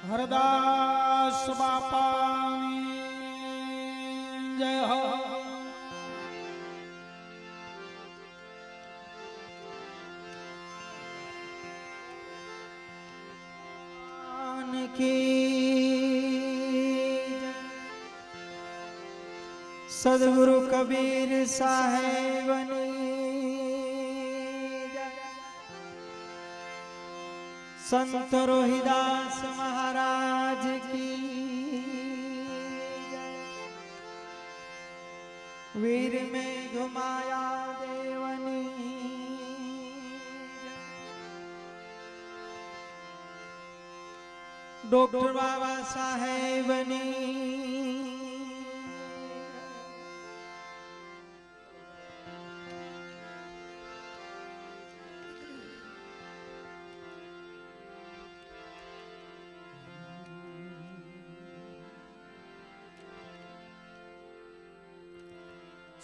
હરદાસ બાપાની જય હો। सदगुरु कबीर साहेब संत रोहिदास महाराज की वीर में घुमाया देवनी डॉक्टर बाबा साहेब ने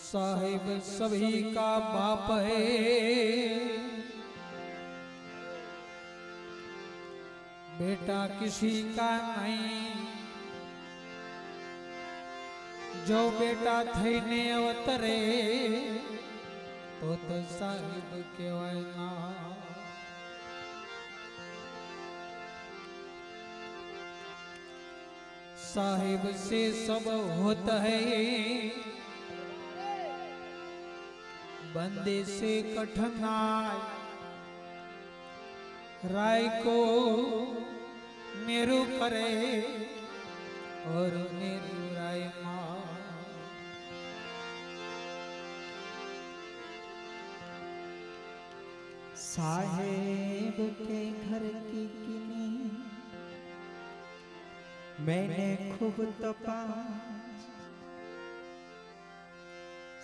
साहिब सभी का बाप है, बेटा किसी का नहीं। जो बेटा थईने अवतरे तो साहिब कहवाय ना। साहिब से सब होता है, बंदे से कठिनाई। राय को नेहरू करे और नेहरू राय मां। साहेब के घर की किनी मैंने खूब तपा।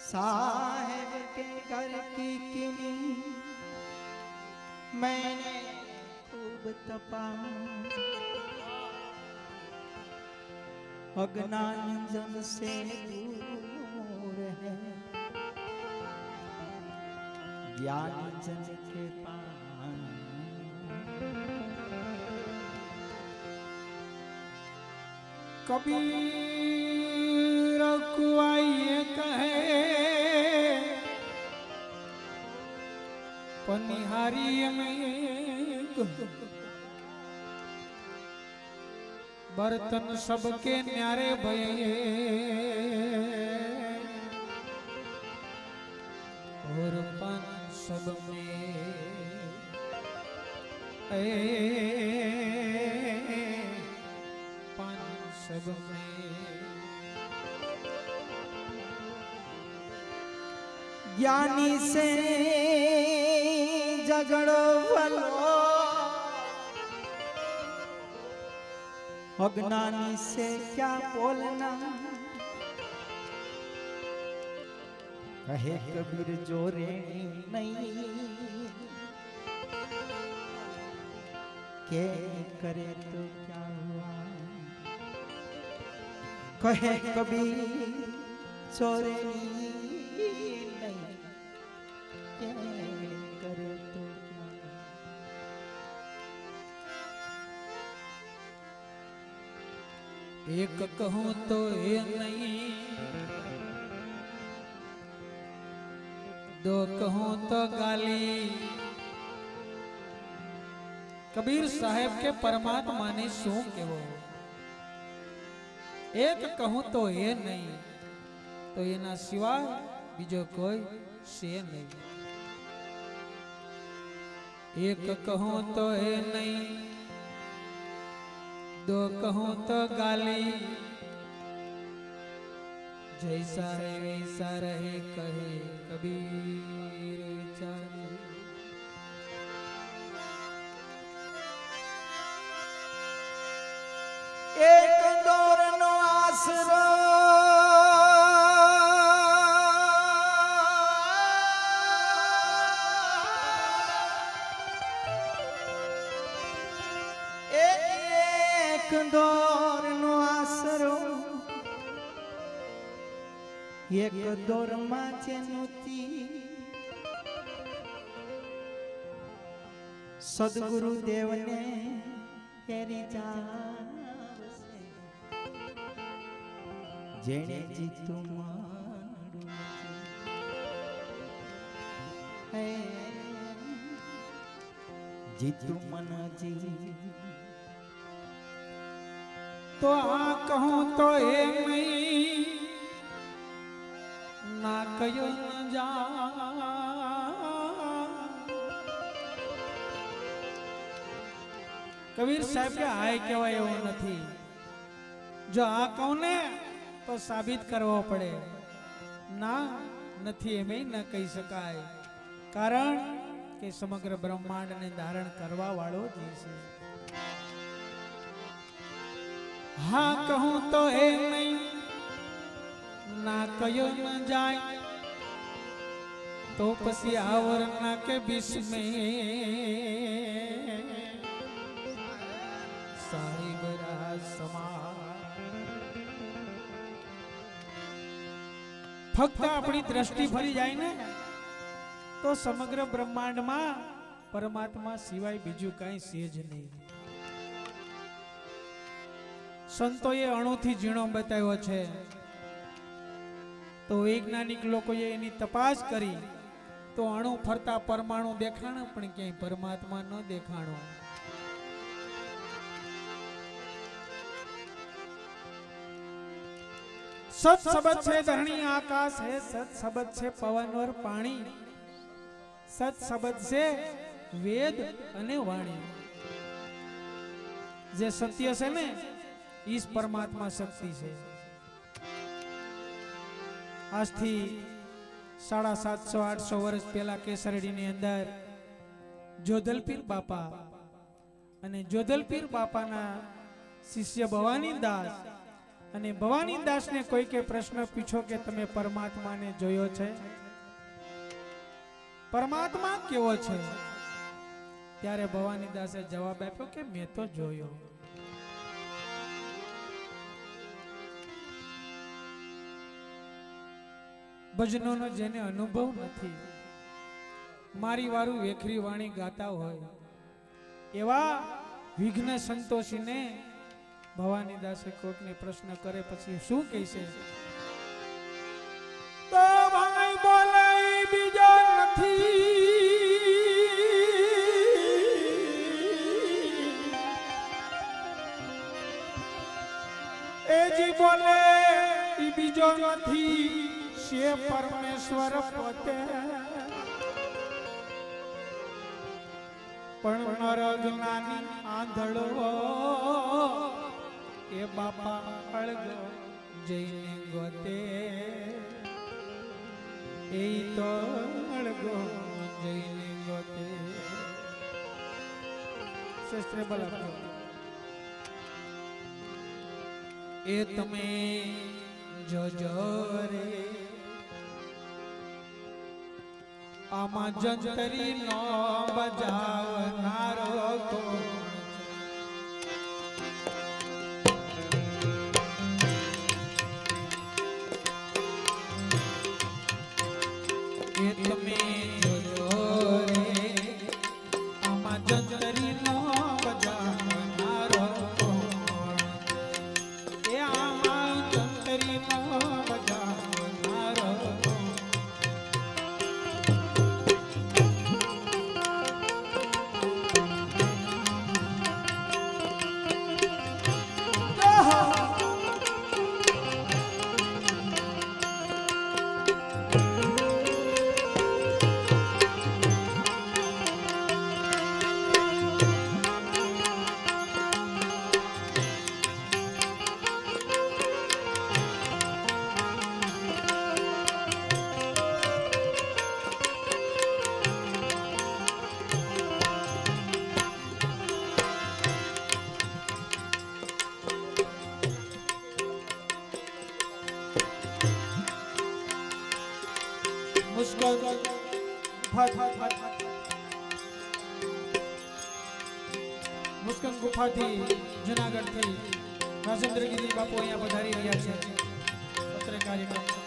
साहेब के घर की किनी मैंने खूब तपा। अज्ञान जन से दूर है, ज्ञान जन के पास। कबीर कुआई कहे पनिहारी में बर्तन सबके न्यारे भये और पन सब में पन सब में। ज्ञानी से झगड़ो भलो, अज्ञानी से क्या बोलना। कहे कबीर जोरे नहीं के करे तो क्या हुआ। कहे कबीर चोरे नहीं के करे तो क्या। एक कहूं तो ये नहीं, दो कहूं तो गाली। कबीर साहेब के परमात्मा ने शू केवो। एक कहूं तो ये नहीं, तो ये ना सिवाय बीजो कोई से नहीं। एक कहूं तो ये नहीं, दो कहूं तो गाली। जैसा है वैसा रहे कहे कबीर विचार। एक दौर नो आसरो एक दौर नो आसरो एक दौर माचे नोती। सदगुरु देव ने तेरी जान જેણે જીતું મારું હે જીતું મનજી તો આ કહું તો એ નહીં ના કયો ન જા કબીર સાહેબ કે હાય કહેવાય એવું નથી જો આ કહું ને તો સાબિત કરવો પડે ના નથી એમ ન કહી શકાય કારણ કે સમગ્ર બ્રહ્માંડને ધારણ કરવા વાળો જ છે હા કહું તો એ નહીં ના કયો ન જાય તો પછી આવરના કે બિસ્મે સાહેબ રાજસમા ફક્ત આપણી દ્રષ્ટિ ફરી જાય ને તો સમગ્ર બ્રહ્માંડમાં પરમાત્મા સિવાય બીજું કાંઈ છે જ નહીં સંતોએ અણુથી ઝીણો બતાવ્યો છે તો વૈજ્ઞાનિક લોકોએ એની તપાસ કરી તો અણુ ફરતા પરમાણુ દેખાણો પણ ક્યાંય પરમાત્મા ન દેખાણો સત શબ્દ છે ધરણી આકાશ है सत शब्द છે પવન और પાણી સત શબ્દ છે વેદ અને વાણી જે સત્ય છે ને ઈસ પરમાત્મા શક્તિ છે આજથી 750-800 વર્ષ પહેલા કેસરડીની અંદર જોધલપીર બાપા અને જોધલપીર બાપાના શિષ્ય ભવાની દાસ અને ભવાની દાસને કોઈકે પ્રશ્ન પૂછ્યો કે તમે પરમાત્માને જોયો છે પરમાત્મા કેવો છે ત્યારે ભવાની દાસે જવાબ આપ્યો કે મેં તો જોયો ભજનોનો જેને અનુભવ નથી મારી વારું વેખરી વાણી ગાતા હોય એવા વિઘ્ન સંતોષીને ભવાની દાસે કોકને પ્રશ્ન કરે પછી શું કહેશે તો ભાઈ બોલે બીજો નથી એ જી બોલે ઈ બીજો નથી છે પરમેશ્વર પોતે પણ નર જ્ઞાની આંધળો એ બાપા અળગો જઈને ગોતે એ તો અળગો જઈને ગોતે શસ્ત્ર બલ એ તમે જોજો રે આમાં જંતરી નો બજાવનારો કોણ એ તમે જોજો રે આમાં જંતરી નો બજાવનારો કોણ એ આમાં જંતરી નો બજાવનારો મુસ્કન ગુફાથી જૂનાગઢથી રાજેન્દ્રગીરી બાપુ અહીંયા પધારી રહ્યા છે પત્ર કાર્યક્રમ નહીં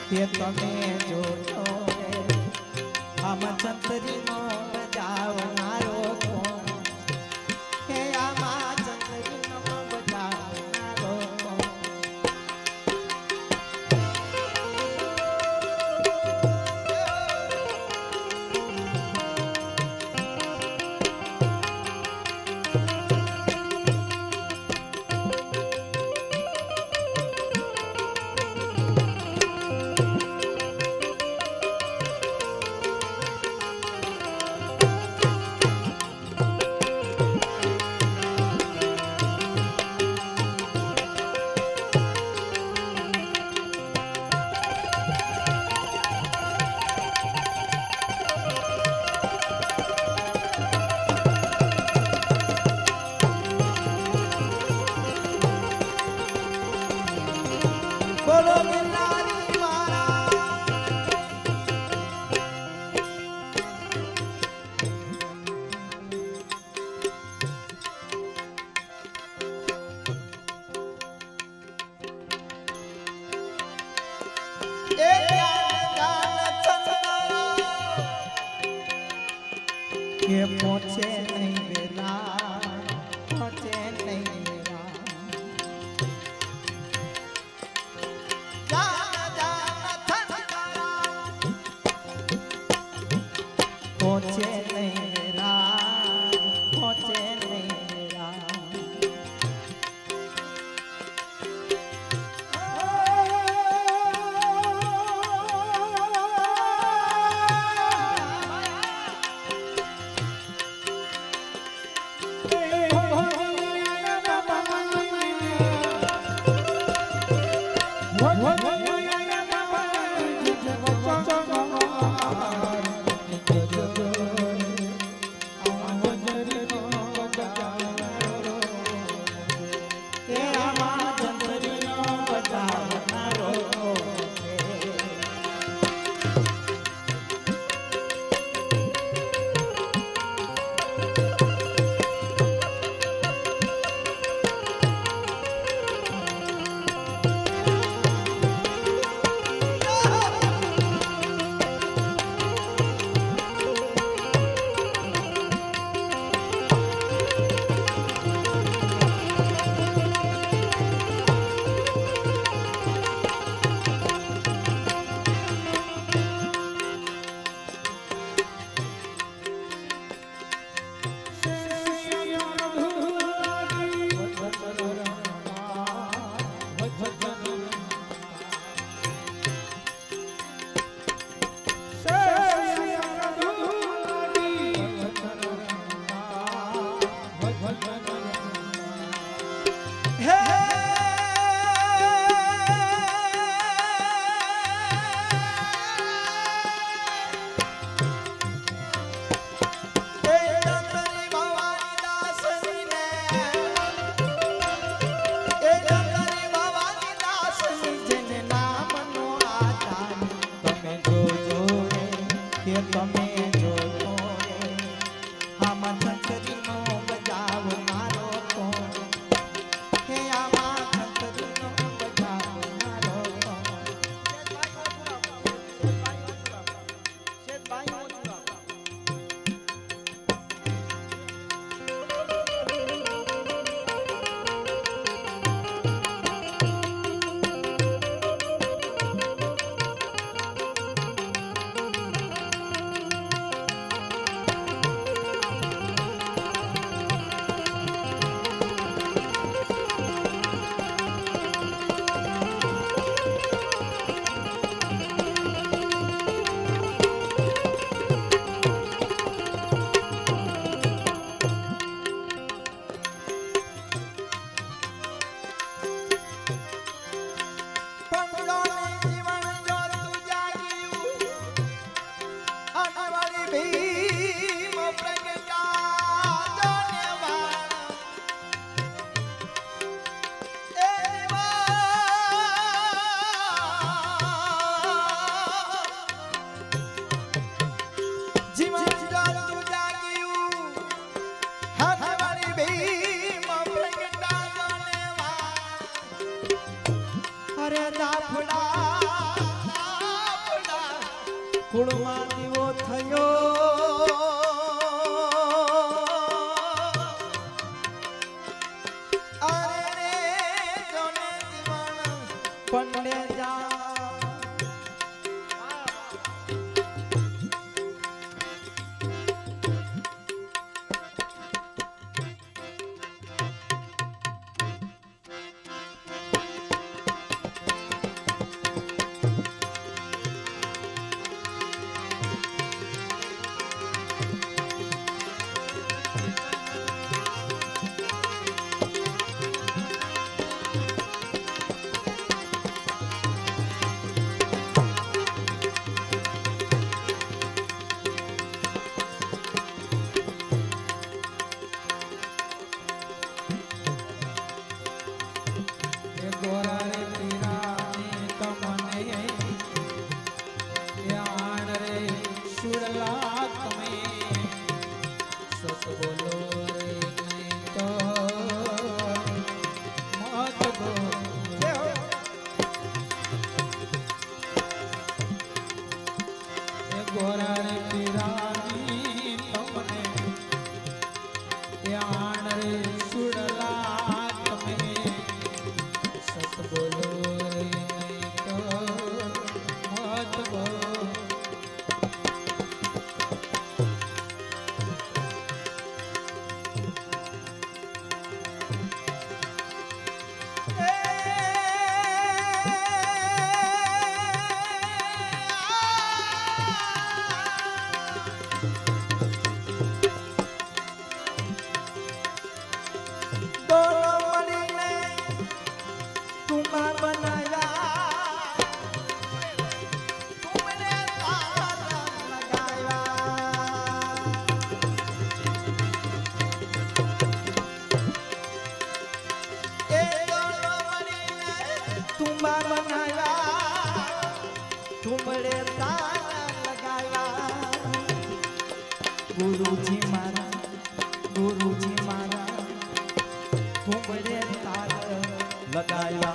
કે તમે જોજો રે આમાં ચંદ્રીનો બજાવનારો કોણ હે આમાં ચંદ્રીનો બજાવનારો કોણ બોલો ગિરનારી કે પહોંચે નહીં વેલા પહોંચે નહીં વેલા પહોંચે નહીં વેલા પહોંચે નહીં વેલા અરે દાફડા કુળમાં દીવો થયો અરે જોને દીવાના પંડે જા गुरुजी मारा तुमरे तार लगाया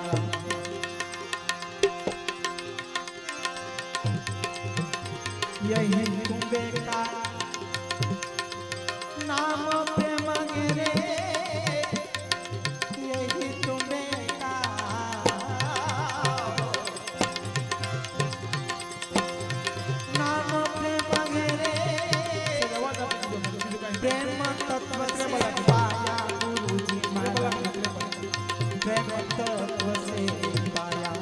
यही तुम्बे का नाम पे मांगे रे यही तुम्बे का नाम पे मांगे रे प्रेम तत्व से पाया गुरुजी मारा प्रेम तत्व से पाया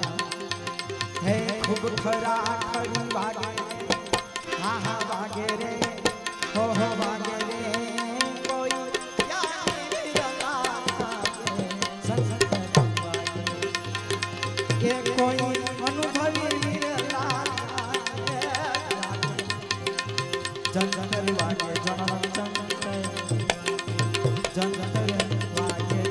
है खूब खरा खड़ी वागे हाँ हाँ वागे रे हो वागे रे कोई ये कोई अनुभवी जंतर वागे जनम जंतर वागे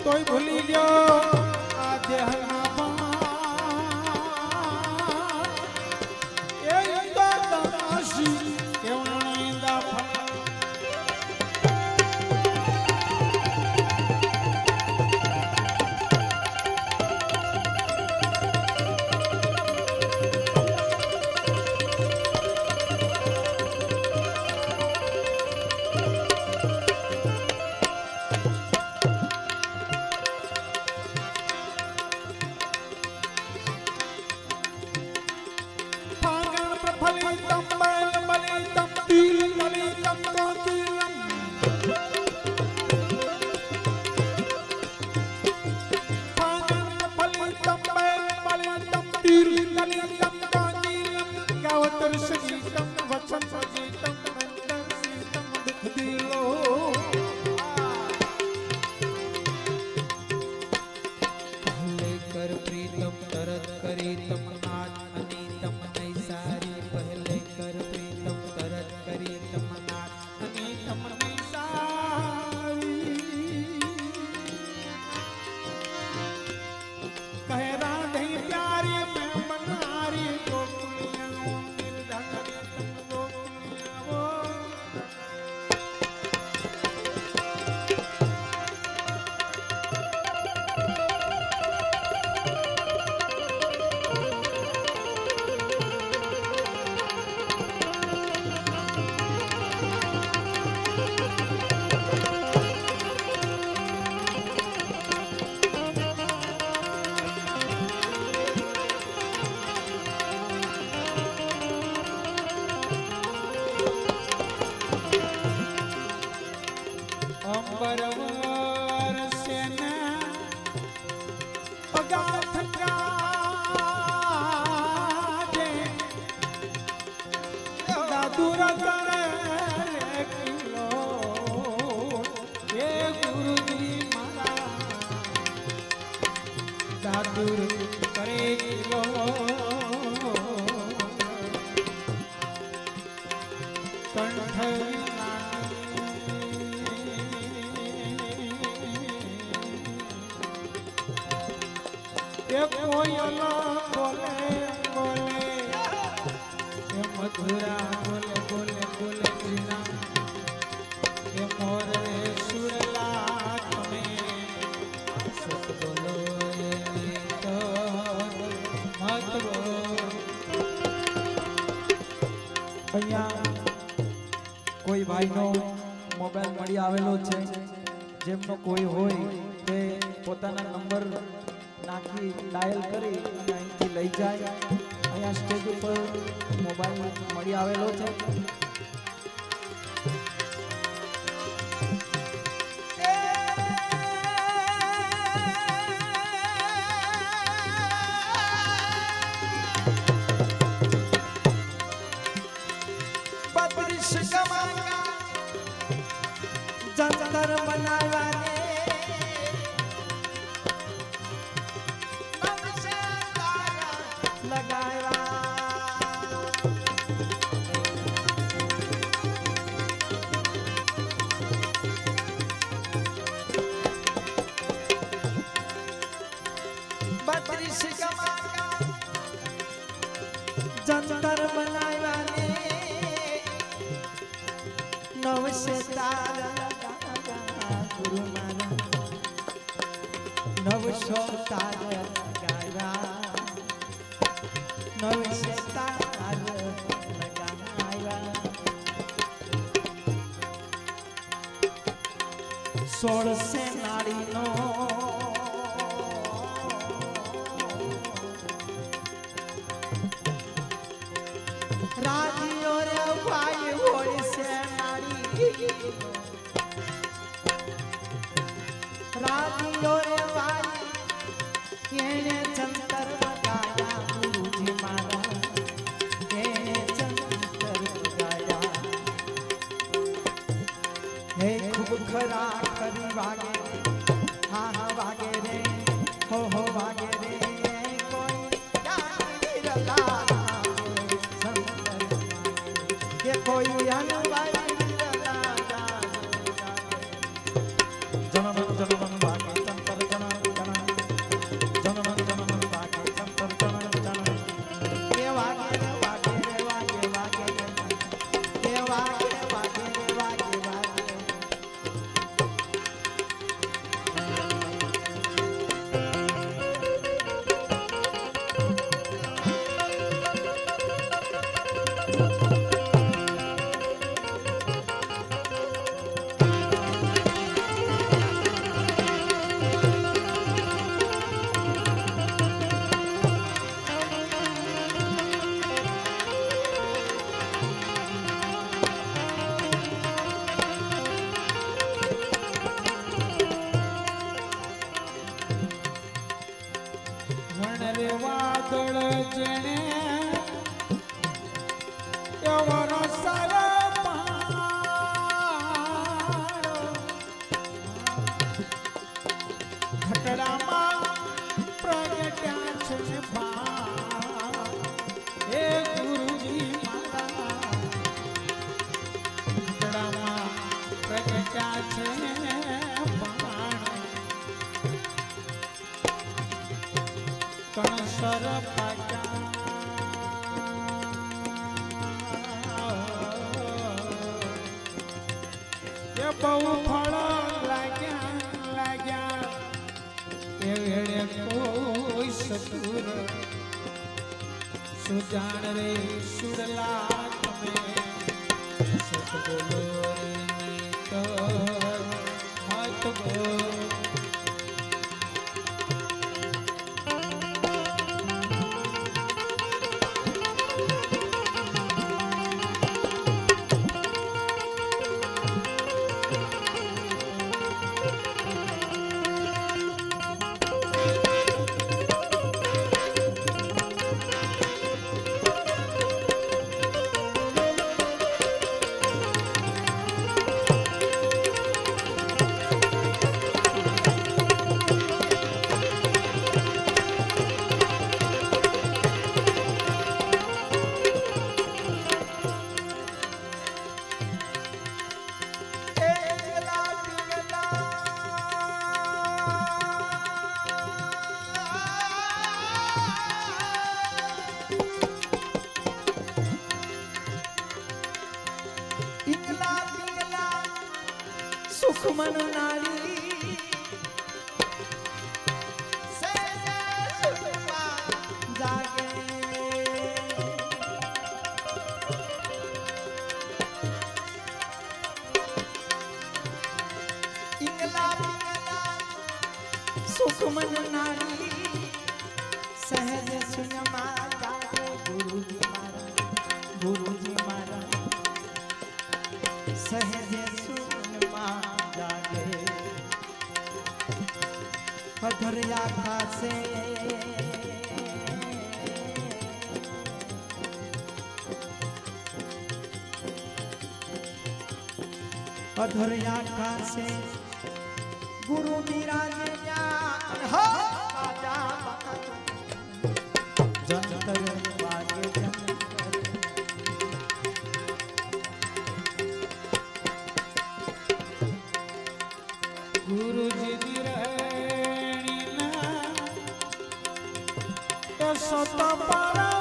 तोय भूली गयो आ देहना ए इंदा तमाशी केवण इंदा फलितं बलितं तिललितं कोकिलं फलितं बलितं तिललितं कोकिलं गावतर संगीतं वचन संगीतं सीतं दुख दिलो पहले कर प्रीतम तरत करीतम नाथ अनीतम नैसारी पहले कर प्रीतम तरत करीतम नाथ अनीतम नैसारी कहे राधे प्यारी मैं बनारी गोकुलिया निर्धन तुम गोकुलिया वो अंबरवर सेना अगाथ गाजे दादुर करे किलो ये गुरुजी मारा दादुर करे किलो कंठ ये कोयल बोले बोले ये मधुरा बोले बोले बोले जीना ये मोर सुरला तुम्हें सत बोलो ये तो मत बोलो અહીંયા કોઈ ભાઈનો મોબાઈલ મળી આવેલો છે જેમનો કોઈ હોય તે પોતાના નંબર નાખી ડાયલ કરી અને અહીંથી લઈ જાય અહીંયા સ્ટેજ ઉપર મોબાઈલ મળી આવેલો છે जंतर बनावाने लगाया बत्रीस कमाया जंतर बनावाने नव से तारा गुरु मारा नव सौ तारा गाया नव से तारा लगाया 16 से नाड़ी नो राजियो रे भाई होली से राजियो रे भाई केने जंतर लगाया गुरुजी मारा केने जंतर लगाया हे खूब खरा करी वागे हाँ हाँ वागे रे हो वागे रे कोई गिरला ये कोई अनवाई જનન જનન વાગે ચંતર જનન જનન જનન જનન વાગે ચંતર જનન જનન ये वागे रे वागे रे वागे वागे ये वागे वागे रे वागे वागे પૌ ફળ લાગ્યા લાગ્યા એ વેળે કોઈ સતુર સુજાણ રે સુડલા તમે સત બોલો રે નહીતર મત બોલો સુખમન નારી સહેજે સુખમાં જાગે ઈંગલા પિંગલા સુખમન નારી સહેજે સુખમાં જાગે ગુરુજી મારા સહેજે અધર્યા ખાસે અધર્યા ખાસે ગુરુ બિરાજે જ્ઞાન હો બાજા જંતર વાગે જંતર ગુરુજી સત પરવાસા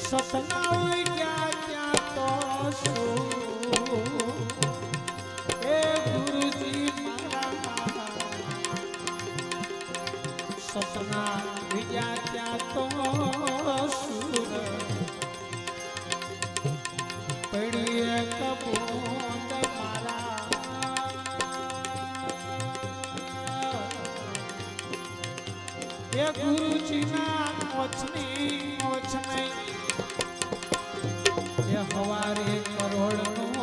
સતના ગયા ત્યાં તો શું એ ગુરુજી મારા સતના ગયા ત્યાં તો શું પડીએ કબૂત મારા એ ગુરુજીના ઓછને એ હવારે કરોડનું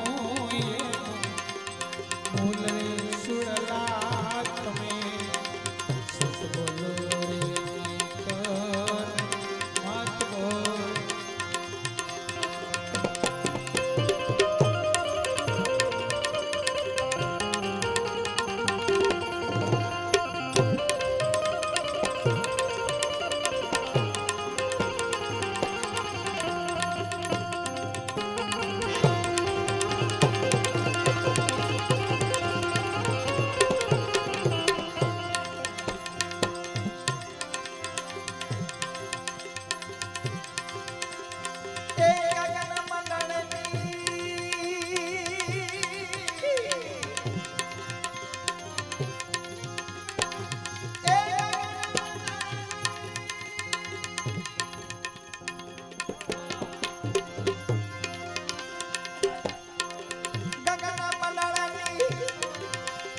મૂલ રે સુડલા તમે સત બોલો રે નહીતર મત બોલો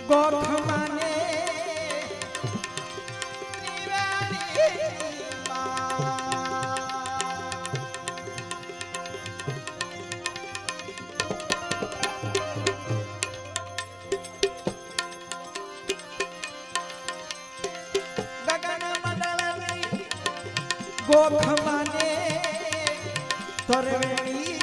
ગોઠમાને ગોઠમાને તરવેણી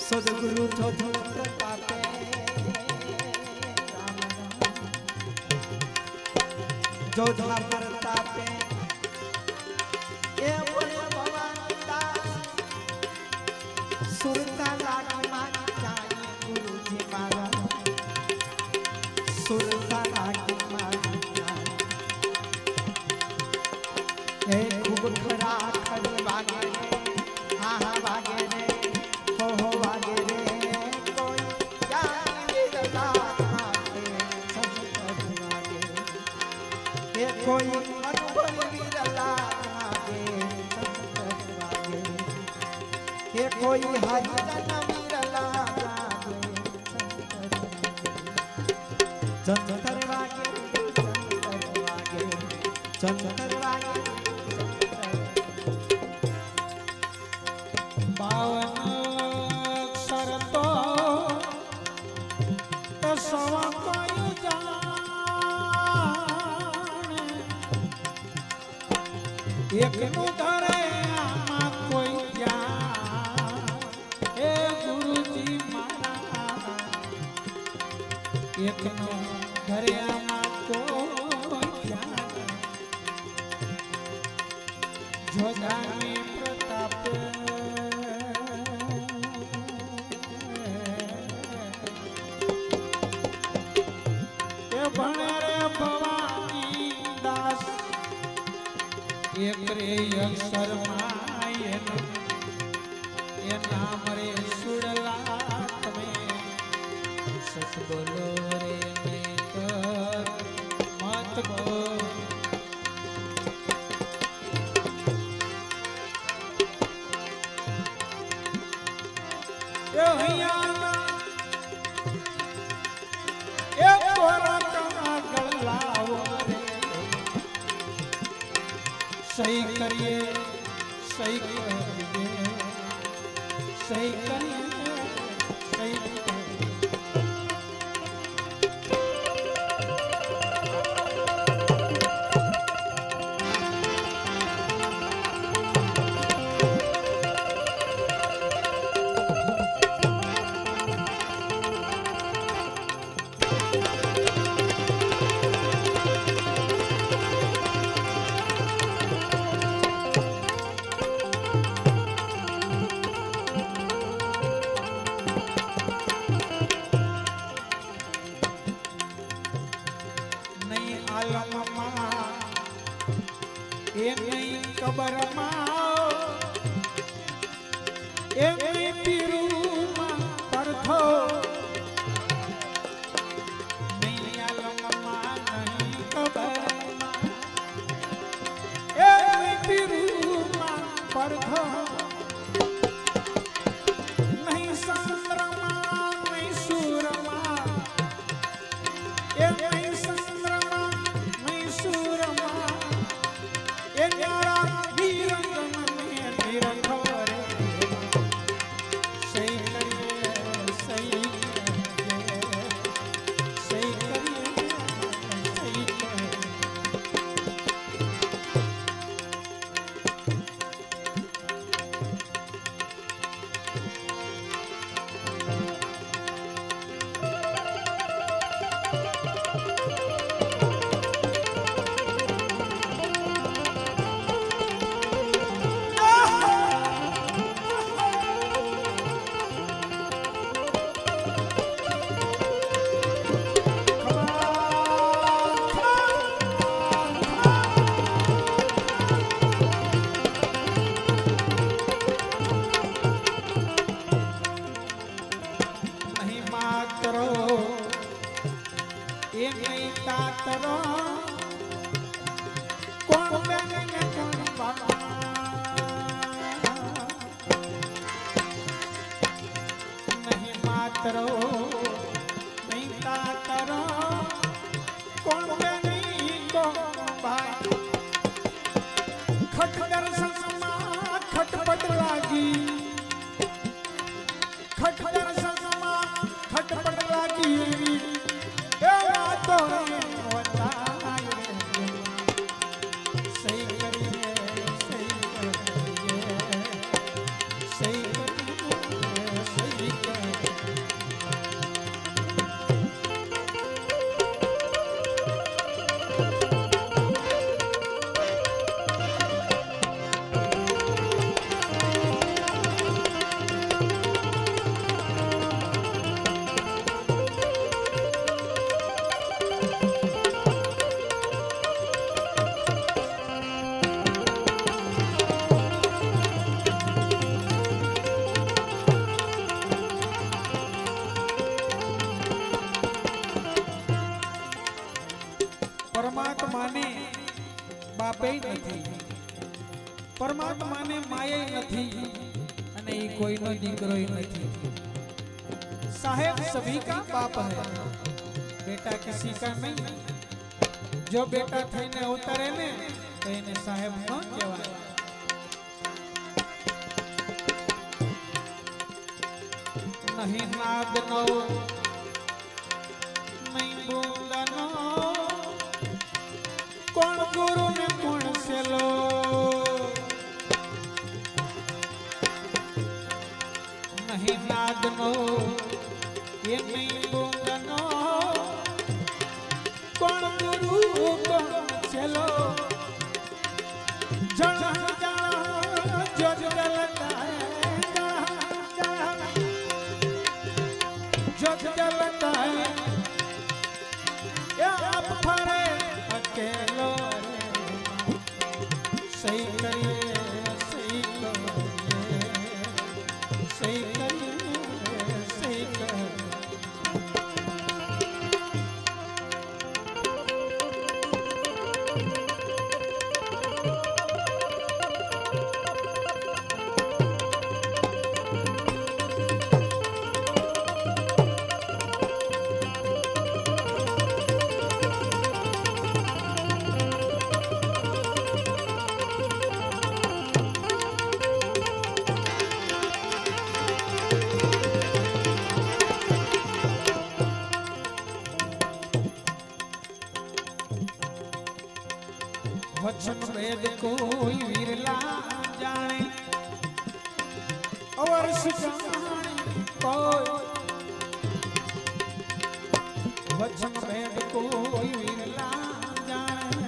સદગુરુ જોજો પ્રતાપે જોજા પ્રતાપે એ બોલે ભવાની દાસ સુરતા લાગી મારી ચાઈ ગુરુજી મારા સુરતા લાગી મારી ચાઈ એ ખૂબ કોઈ અનુભવી વિરલા લાગે સંતર વાગે કે કોઈ હાજરના વિરલા લાગે સંતર વાગે સંતર વાગે સવા કોઈ જાણે એકનું ધરે આમાં કોઈ ધ્યાન હે ગુરુજી મારા એકનું ધરે આમાં કોઈ ધ્યાન જોધાની પ્રતાપ ભણે રે ભવાની દાસ એક રે અક્ષર માયન એ નામ રે સુડલા તમે સત બોલો રે નહીં કર મત બોલ એ હૈયા સહી કરીએ સહી કરીએ સહી કરીએ સહી એ નહીં કબરમાં એ નહીં પીરુમાં પરથો નહીં આલમમાં નહીં કબરમાં એ નહીં પીરુમાં પરથો નહીં સંદ્રમાં નહીં સુરમાં એ નહીં સંદ્રમાં નહીં સુરમાં એ ન્યારા નિરંજન ને નિરંજન સહી કરીએ સહી કરીએ સહી કરીએ તાતરો નહીં તાતરો કોણ બેની કો ભાઈ ખટ દર્શનમાં ખટપટ લાગી ખટ દર્શનમાં ખટપટ લાગી એ વાતો વતાય સહી કરીએ સહી કરીએ સહી કરીએ સહી કરીએ પરમાત્માને બાપે નથી, પરમાત્માને માય નથી અને એ કોઈનો દીકરો નથી। साहेब सभी का बाप है, बेटा किसी का नहीं। जो बेटा थईने उतरे ने तो इन्हें साहेब न कहेवाय। नहीं नाद नो नहीं बूंद नो, कौन गुरु ने कौन सेलो। नहीं नाद नो ये नहीं बूंद नो, कौन गुरु कौन सेलो। जड़ा जड़ा जो जलता है, जो जलता है या आप फरे अकेलो। सही करिए सही करिए सही करिए सही करिए। वचन वेद कोई विरला जाने, अवर्ष जाने कोई। वचन वेद कोई विरला जाने,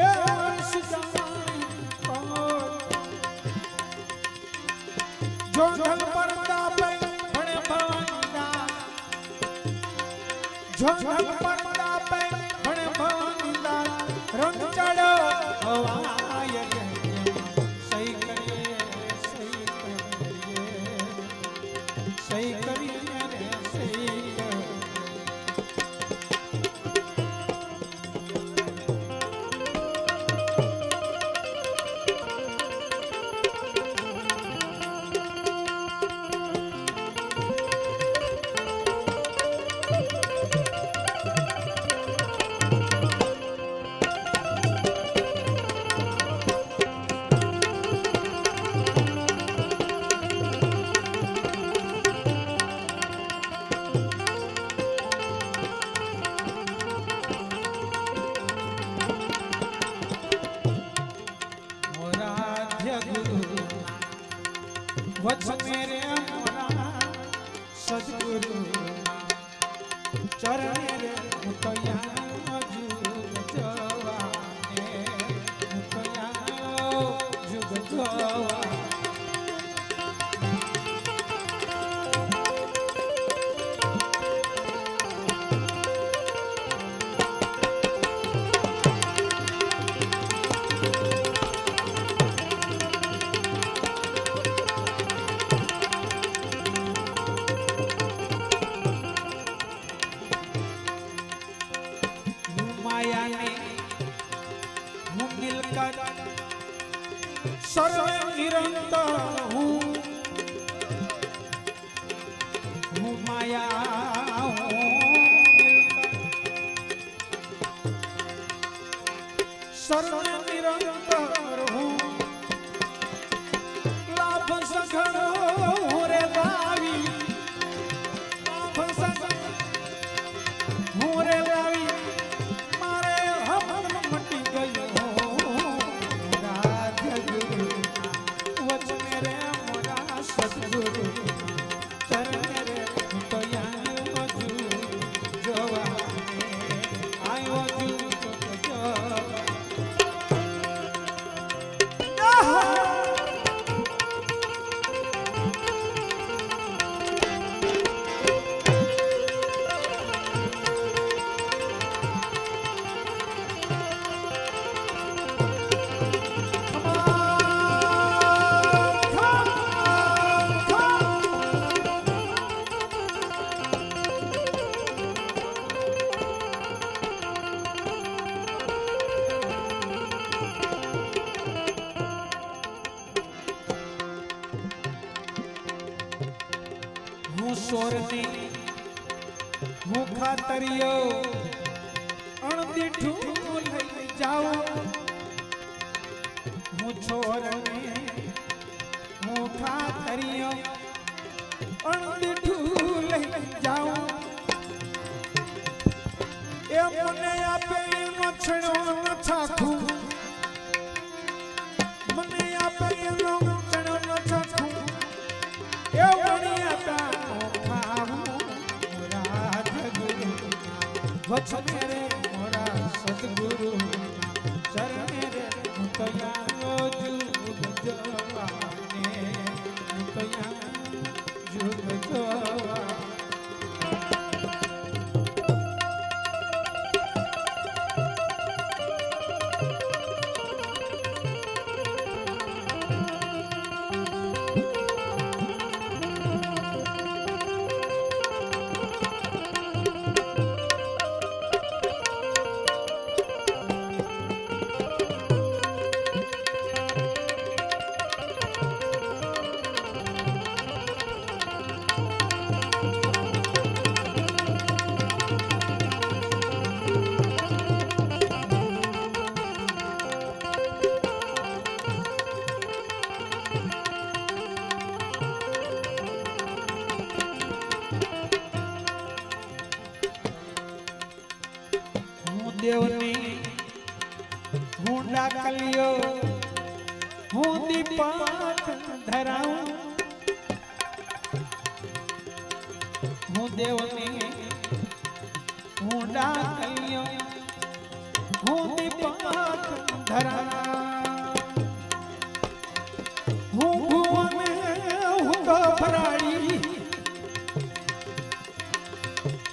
अवर्ष जाने कोई। जो जल पर्दा पे बड़े भवंदा, जो जल पर्दा पे बड़े भवंदा, रंग चढ़ो हवाय गए। सही करिए सही करिए सही करिए रे सही करिए। वच मेरे मोरा सदगुरु चरण रे मुतया जुग जवाने, मुतया जुग जवा। माया ने मुँह मिलकर सर्व निरंतर हूँ, माया हूँ मिलकर सर्व निरंतर हूँ। लाभ सघन रे लावी, लाभ सघन रे लावी। સોરને હું ખાતરિયો અણદીઠું લઈ જાઉં હું છોરને હું ખાતરિયો અણદીઠું લઈ જાઉં એ મને આપે મછડો ન છાખું મને આપે મછડો ન છાખું એ વણી આપા ખાવું રાજગુરુ વચને રે મોરા સદગુરુ ચરણે રે હું તો યારો જુગ જવાને હું તો યારો જુગ જવા દેવની હું ડાકલિયો હું દીપક ધરાઉં હું દેવની હું ડાકલિયો હું દીપક ધરાઉં હું ભુવને હું ગભરાડી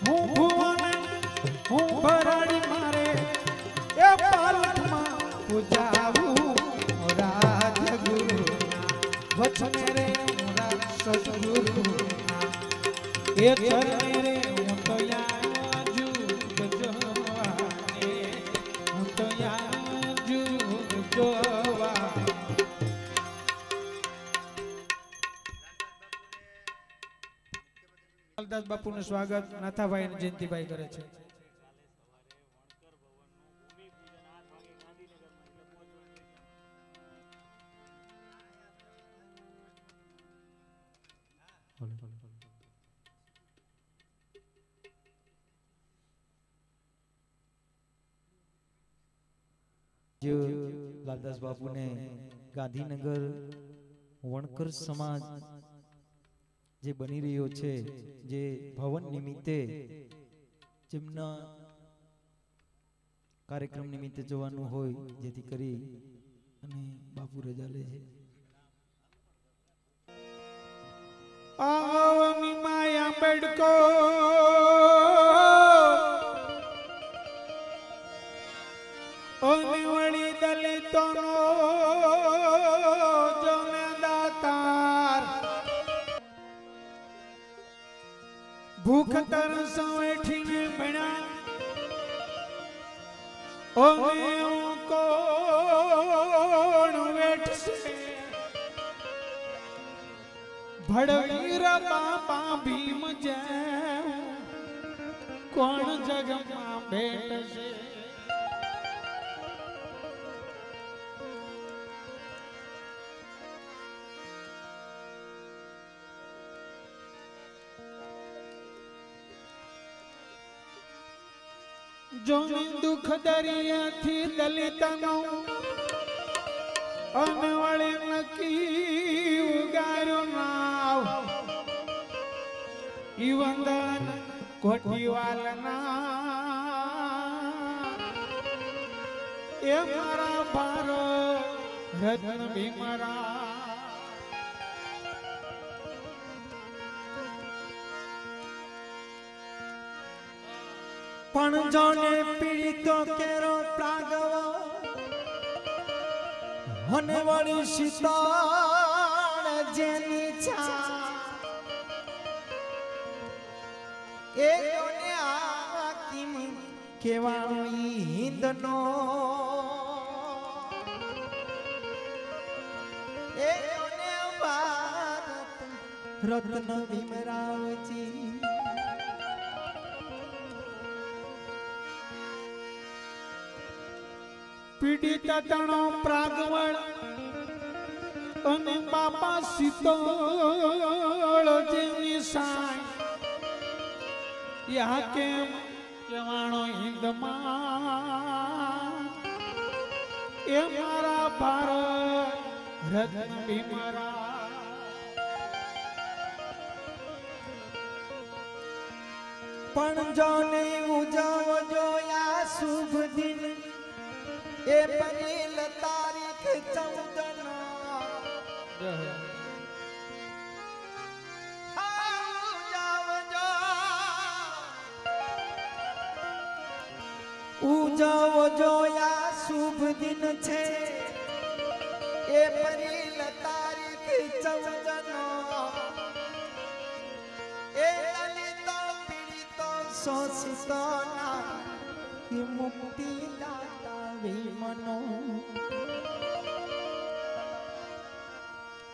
હું ભુવને હું ભરાડી મારે એ પાલકમાં પૂજાવું રાજગુરુ વચને રે મોરા સદગુરુ એ ચરણે રે હું તો યા જુગ જોવાને હું તો યા જુગ જોવા લાલદાસ બાપુનું સ્વાગત નાથાભાઈ અને જયંતિભાઈ કરે છે. जो लालदास बापू ने गांधीनगर वणकर समाज जे बनी रह्यो छे जे भवन निमित्ते जेमना कार्यक्रम निमित्ते जवानुं होय जेथी करी अने बापू रजा ले छे. आवनी माया बेडको ओने वળી દલિતોનો જોને દાતાર ભૂખ તરસ વેઠીને ભણ્યા ઓને કોણ વેઠશે ભડવીર બાપા ભીમ જેમ કોણ જગમાં બેઠશે. જોને દુઃખ દરિયાથી દલિતનો અનવળે નકી ઉગાર્યું નાવ ઈ વંદન કોઠીવાલના એ મારા ભારો રત્ન ભીમરા પણ જોને પીડિતો કેરો પ્રાગવો અને વળી શીતળ જેની છા એ જોને આ કિમ કેવાનો ઈંદનો એ જોને ભારત રત્ન ભીમરાવજી પીડિત તણો પ્રાગવળ અને બાપા શીતળ જેની સાય યા કેમ કેવાણો હિંદમાં એ મારા ભારત રત્ન ભીમરા પણ જોને ઉજવજો આ શુભ દિન એ પરેલ તારીખ 14 ઉજવજો આ શુભ દિન છે એ પરેલ તારીખ 14 એ દલિત પીડિત શોષિતોના મુક્તિ દાતા વિમનો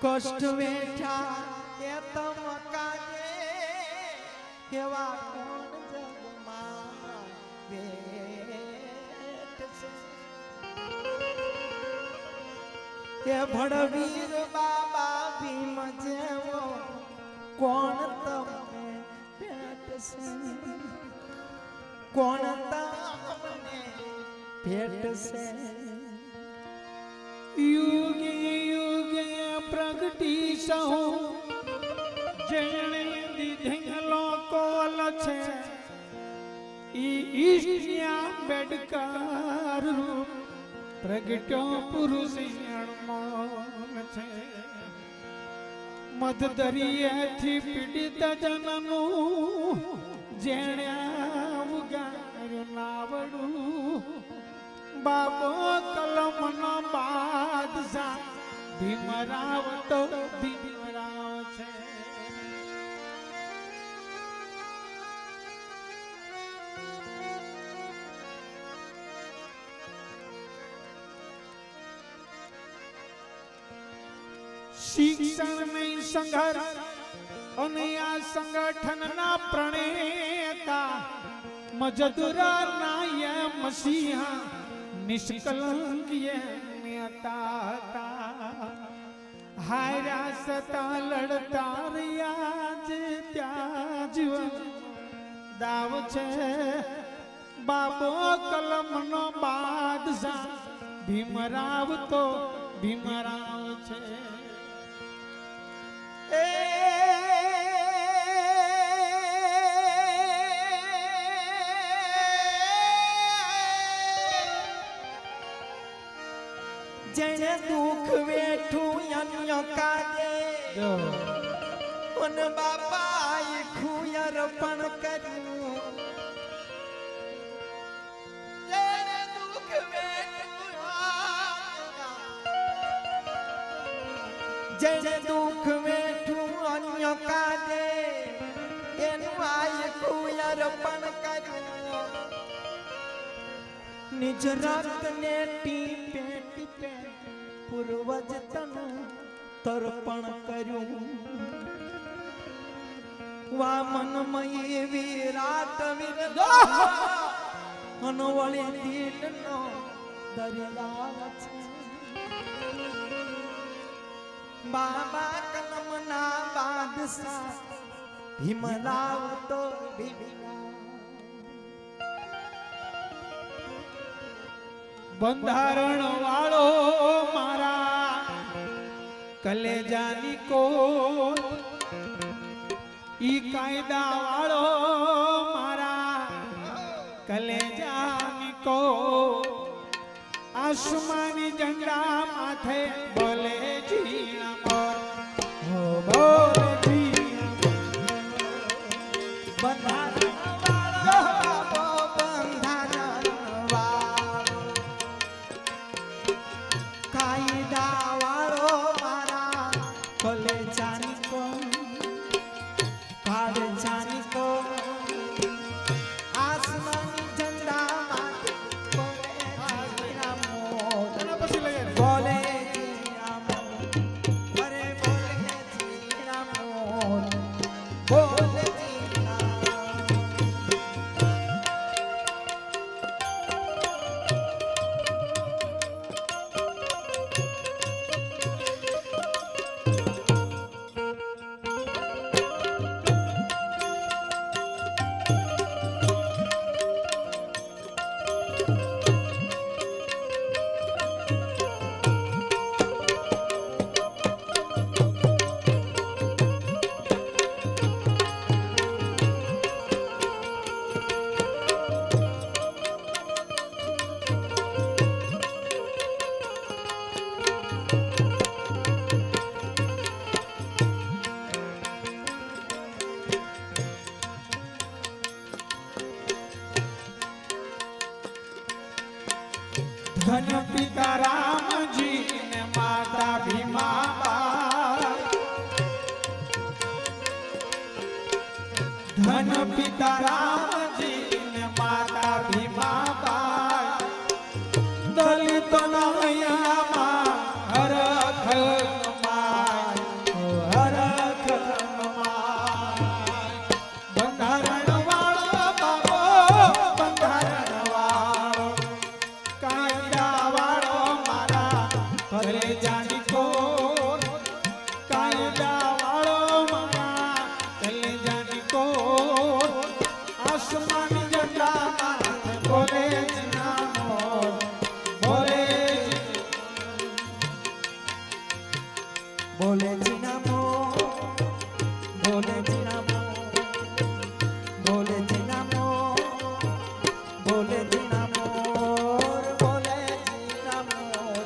કષ્ટ વેઠા એ તમ કાજે કેવા કોણ જગમાં વેઠશે એ ભડવીર બાબા ભીમ જેવો કોણ તમને ભેટશે કોણ તમને ભેટશે યુગે યુગે પ્રગટી સહુ જેણે દીધેલો કોલ છે ઈ ઈષ્ટ્યા બેડકાર રૂપ પ્રગટ્યો પુરુષ અણમોલ છે મધ દરિયેથી પીડિત જનનું જેણે ઉગાર્યું નાવડું બાબો કલમનો બાદશાહ ભીમરાવ તો ભીમરાવ છે શિક્ષણ નહીં સંઘર્ષ અને આ સંગઠનના પ્રણેતા મજદૂરા નાય મસીહા નિષ્કલંકીય નેતા હતા હાર્યા સતા લડતા રહ્યા જે ત્યાં જીવન દાવ છે બાબો કલમનો બાદશાહ ભીમરાવ તો ભીમરાવ છે જેને દુઃખ વેઠું અન્ય કાજે અને બાપાએ ખુયર પણ કર્યું જેને દુઃખ વેઠું અન્ય કાજે એનું આય ખુયર પણ કર્યું નિજ રક્ત ને ટીપે ટીપે પૂર્વજ તનું તર્પણ કર્યું વામનમય વિરાટ વિરદો અનવળી દિલનો દરિયા છે બાબા કલમના બાદશાહ ભીમરાવ તો ભીમરાવ બંધારણ વાળો મારા કલેજાની કો ઈ કાયદા વાળો મારા કલેજાની કો આસમાની ઝંડા માથે બોલે જીણા મોર હો બોલે જીણા બંધારણ ધન પિતા રામજી ને માતા ભીમા બાઈ ધન પિતા રામજી ને માતા ભીમા બાઈ દલિતોના હૈયામાં હરખ બોલે જીના મો બોલે જીના મો બોલે જીના મો બોલે જીના મોર બોલે જીના મોર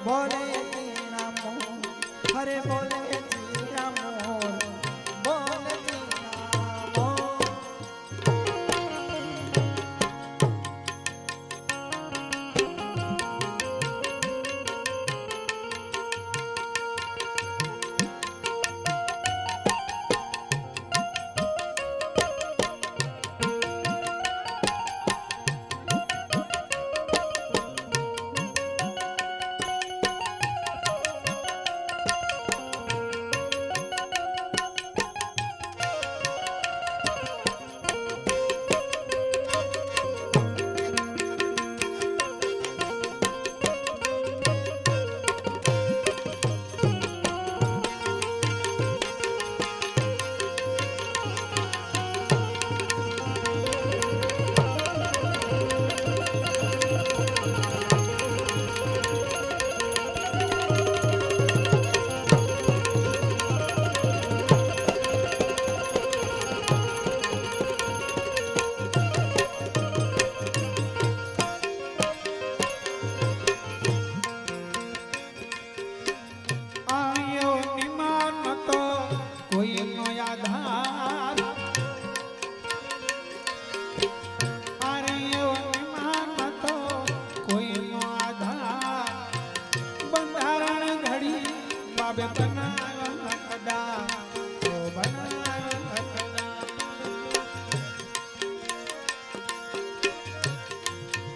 બોલે જીના મોર હરે બોલે જીના મોર બોલે જીના મોર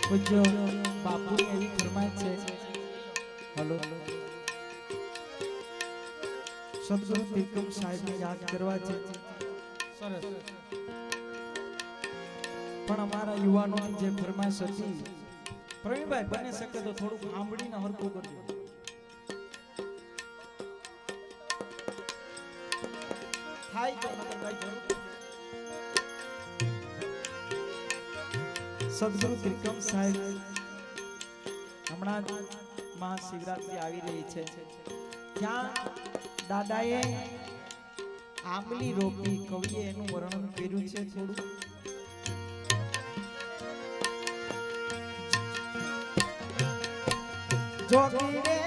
પૂજ્ય બાપુની એવી ફરમાઈશ છે. હલો સદગુરુ ત્રિકમ સાહેબને યાદ કરવા છે. સરસ. પણ અમારા યુવાનોની જે ફરમાઈશ હતી, પ્રવીણભાઈ બને શકે તો થોડુંક સાંભળીને હરકું કરજો. થાય તો નકર કઈ જરૂર નથી. સદગુરુ ત્રિકમ સાહેબ હમણાં મહાશિવરાત્રી આવી રહી છે. ત્યાં દાદાએ આંબલી રોપી, કવિએ એનું વર્ણન કર્યું છે થોડું. જોગી રે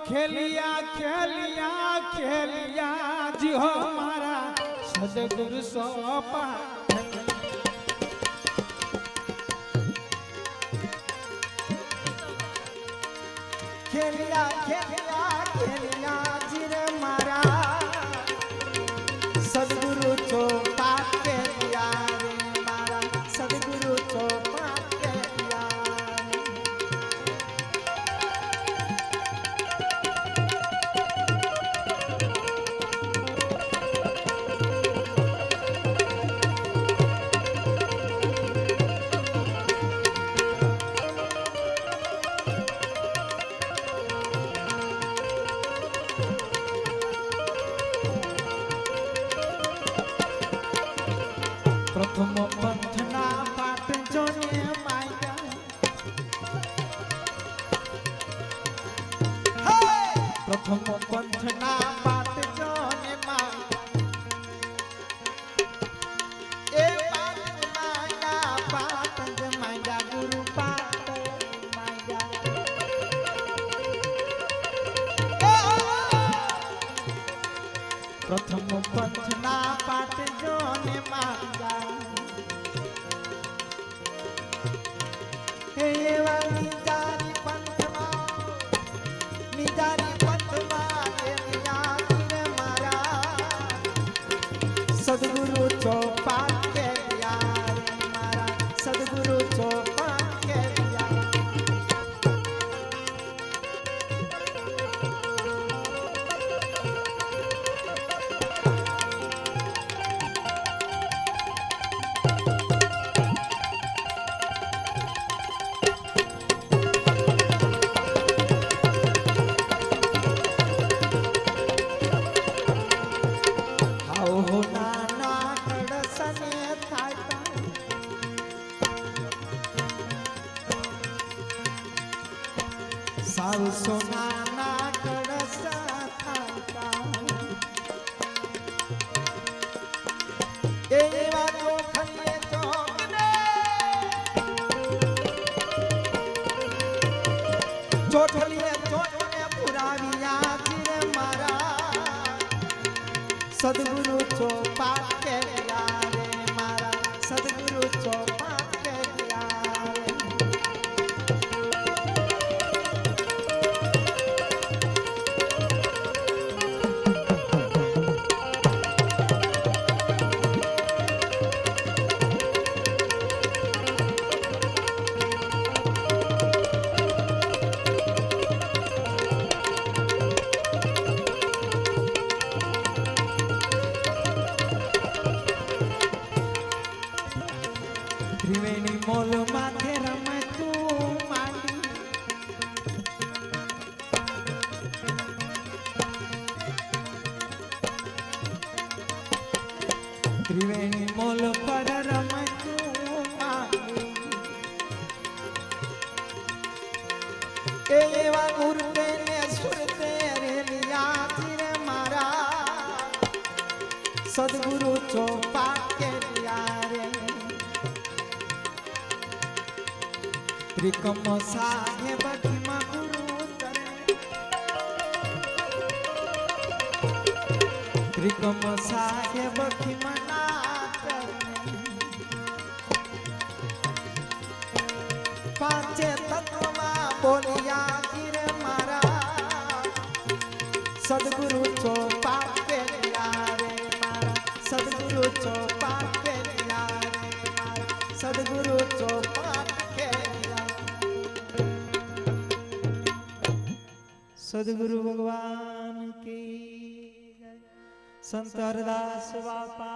खेलिया खेलिया खेलिया जी हो मारा सदगुरु सोपा खेलिया खेलिया खेलिया जी रे मारा सदगुरु चोपा के दिया रे मारा सदगुरु चोपा के दिया प्रथम पंथना पाट जोने माया प्रथम पंथना पाट जोने माया ए पाट माया गुरु पाट माया प्रथम पंथना पाट जोने माया निजारी पंथमा रे मारा सदगुरु चोपा के दिया रे मारा सदगुरु चोपा के दिया हो नाना कड़सने थाता साउ सोनाना कड़सा थाता एवा तो खलिए चौकने चोटलिए चोटने पुराविया जिरे मारा सदगुरु चोपा के दिया रे मारा सदगुरु चोपा के दिया रे त्रिवेणी मोल माथे रमे तू मांडी त्रिवेणी मोल पर रमे तू मांडी एवा गुरुते ने सुरते रे लिया रे मारा सदगुरु चोपा के दिया रे त्रिकम साहेब खिमा गुरु करे त्रिकम साहेब खिमा ना करे पांचे तत्वमा बोलिया गिरे मारा सदगुरु चोपा के दिया रे मारा सदगुरु चोपा के दिया रे मारा सदगुरु चोपा के दिया सदगुरु भगवान की जय। संत हरदास बापा